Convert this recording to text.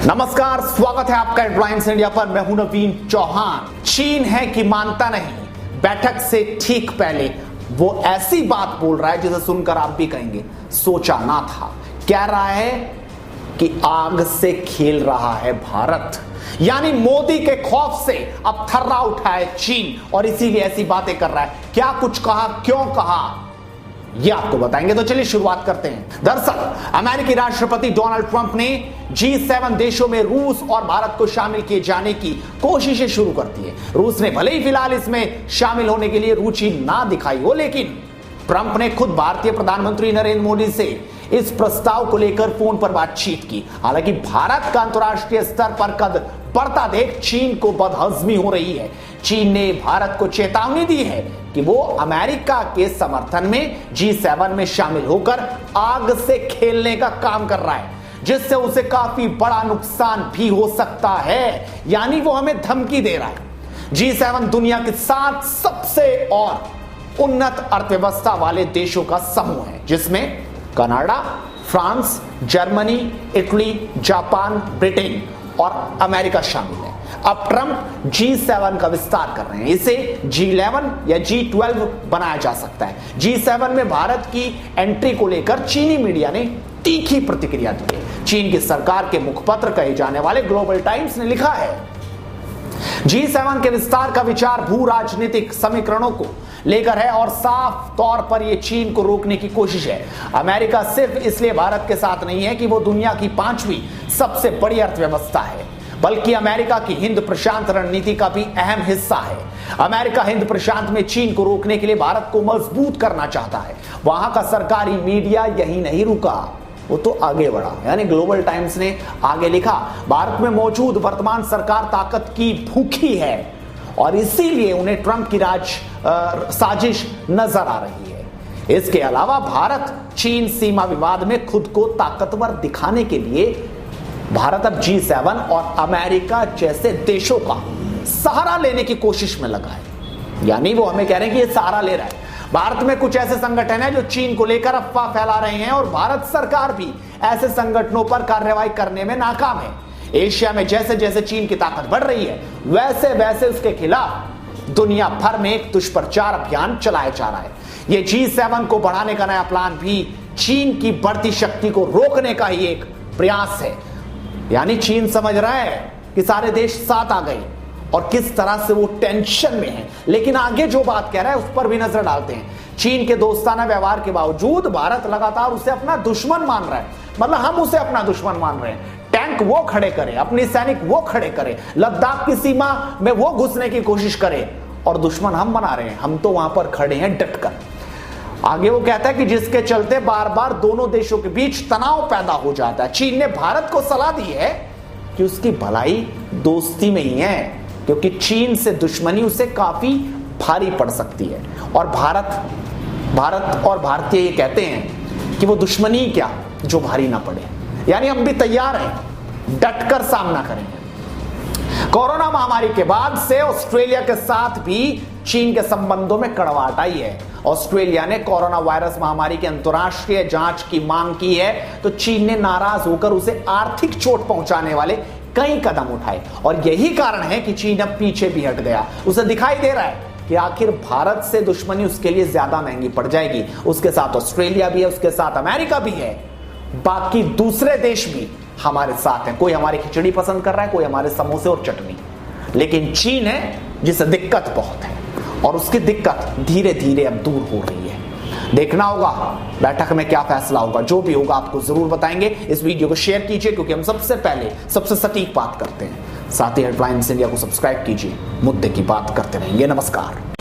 नमस्कार, स्वागत है आपका हेडलाइंस इंडिया पर। मैं हूं नवीन चौहान। चीन है कि मानता नहीं। बैठक से ठीक पहले वो ऐसी बात बोल रहा है जिसे सुनकर आप भी कहेंगे सोचा ना था। कह रहा है कि आग से खेल रहा है भारत, यानी मोदी के खौफ से अब थर्रा उठा है चीन और इसीलिए ऐसी बातें कर रहा है। क्या कुछ कहा, क्यों कहा, ये आपको बताएंगे। तो चलिए शुरुआत करते हैं। दरअसल अमेरिकी राष्ट्रपति डोनाल्ड ट्रंप ने G7 देशों में रूस और भारत को शामिल किए जाने की कोशिशें शुरू कर दी है। रूस ने भले ही फिलहाल इसमें शामिल होने के लिए रुचि ना दिखाई हो, लेकिन ट्रंप ने खुद भारतीय प्रधानमंत्री नरेंद्र मोदी से इस प्रस्ताव को लेकर फोन पर बातचीत की। हालांकि भारत का अंतर्राष्ट्रीय स्तर पर कद बढ़ता देख चीन को बदहजमी हो रही है। चीन ने भारत को चेतावनी दी है कि वो अमेरिका के समर्थन में G7 में शामिल होकर आग से खेलने का काम कर रहा है, जिससे उसे काफी बड़ा नुकसान भी हो सकता है। यानी वो हमें धमकी दे रहा है। G7 दुनिया के 7 सबसे और उन्नत अर्थव्यवस्था वाले देशों का समूह है, जिसमें Canada, France, Germany, Italy, Japan, Britain और अमेरिका शामिल है। अब ट्रंप G7 का विस्तार कर रहे हैं। इसे G11 या G12 बनाया जा सकता है। G7 में भारत की एंट्री को लेकर चीनी मीडिया ने तीखी प्रतिक्रिया दी है। चीन की सरकार के मुखपत्र कहे जाने वाले ग्लोबल टाइम्स ने लिखा है, G7 के विस्तार का विचार भू राजनीतिक समीकरणों को लेकर है और साफ तौर पर यह चीन को रोकने की कोशिश है। अमेरिका सिर्फ इसलिए भारत के साथ नहीं है कि वो दुनिया की 5वीं सबसे बड़ी अर्थव्यवस्था है, बल्कि अमेरिका की हिंद प्रशांत रणनीति का भी अहम हिस्सा है। अमेरिका हिंद प्रशांत में चीन को रोकने के लिए भारत को मजबूत करना चाहता है। वहां का सरकारी मीडिया यही नहीं रुका, वो तो आगे बढ़ा। यानी ग्लोबल टाइम्स ने आगे लिखा, भारत में मौजूद वर्तमान सरकार ताकत की भूखी है और इसीलिए उन्हें ट्रंप की साजिश नजर आ रही है। इसके अलावा भारत चीन सीमा विवाद में खुद को ताकतवर दिखाने के लिए भारत अब G7 और अमेरिका जैसे देशों का सहारा लेने की कोशिश में लगा है। यानी वो हमें कह रहे हैं कि ये सहारा ले रहा है। भारत में कुछ ऐसे संगठन हैं जो चीन को लेकर अफवाह फैला रहे हैं और भारत सरकार भी ऐसे संगठनों पर कार्रवाई करने में नाकाम है। एशिया में जैसे जैसे चीन की ताकत बढ़ रही है, वैसे वैसे उसके खिलाफ दुनिया भर में एक दुष्प्रचार अभियान चलाया जा रहा है। यह G7 को बढ़ाने का नया प्लान भी चीन की बढ़ती शक्ति को रोकने का ही एक प्रयास है। यानी चीन समझ रहा है कि सारे देश साथ आ गए और किस तरह से वो टेंशन में है। लेकिन आगे जो बात कह रहा है उस पर भी नजर डालते हैं। चीन के दोस्ताना व्यवहार के बावजूद भारत लगातार उसे अपना दुश्मन मान रहा है। मतलब हम उसे अपना दुश्मन मान रहे हैं। टैंक वो खड़े करे, अपने सैनिक वो खड़े करे, लद्दाख की सीमा में वो घुसने की कोशिश करे और दुश्मन हम बना रहे हैं। हम तो वहां पर खड़े हैं डटकर। आगे वो कहता है कि जिसके चलते बार बार दोनों देशों के बीच तनाव पैदा हो जाता है। चीन ने भारत को सलाह दी है कि उसकी भलाई दोस्ती में ही है, क्योंकि चीन से दुश्मनी उसे काफी भारी पड़ सकती है। और भारत और भारतीय ये कहते हैं कि वो दुश्मनी क्या जो भारी ना पड़े। यानी हम भी तैयार हैं, डटकर सामना करेंगे। कोरोना महामारी के बाद से ऑस्ट्रेलिया के साथ भी चीन के संबंधों में कड़वाहट आई है। ऑस्ट्रेलिया ने कोरोना वायरस महामारी की अंतर्राष्ट्रीय जांच की मांग की है, तो चीन ने नाराज होकर उसे आर्थिक चोट पहुंचाने वाले कई कदम उठाए और यही कारण है कि चीन अब पीछे भी हट गया। उसे दिखाई दे रहा है कि आखिर भारत से दुश्मनी उसके लिए ज्यादा महंगी पड़ जाएगी। उसके साथ ऑस्ट्रेलिया भी है, उसके साथ अमेरिका भी है, बाकी दूसरे देश भी हमारे साथ हैं। कोई हमारी खिचड़ी पसंद कर रहा है, कोई हमारे समोसे और चटनी, लेकिन चीन है जिसे दिक्कत बहुत है और उसकी दिक्कत धीरे धीरे अब दूर हो रही है। देखना होगा बैठक में क्या फैसला होगा। जो भी होगा आपको जरूर बताएंगे। इस वीडियो को शेयर कीजिए, क्योंकि हम सबसे पहले सबसे सटीक बात करते हैं। साथ ही हेडलाइंस इंडिया को सब्सक्राइब कीजिए, मुद्दे की बात करते रहेंगे। नमस्कार।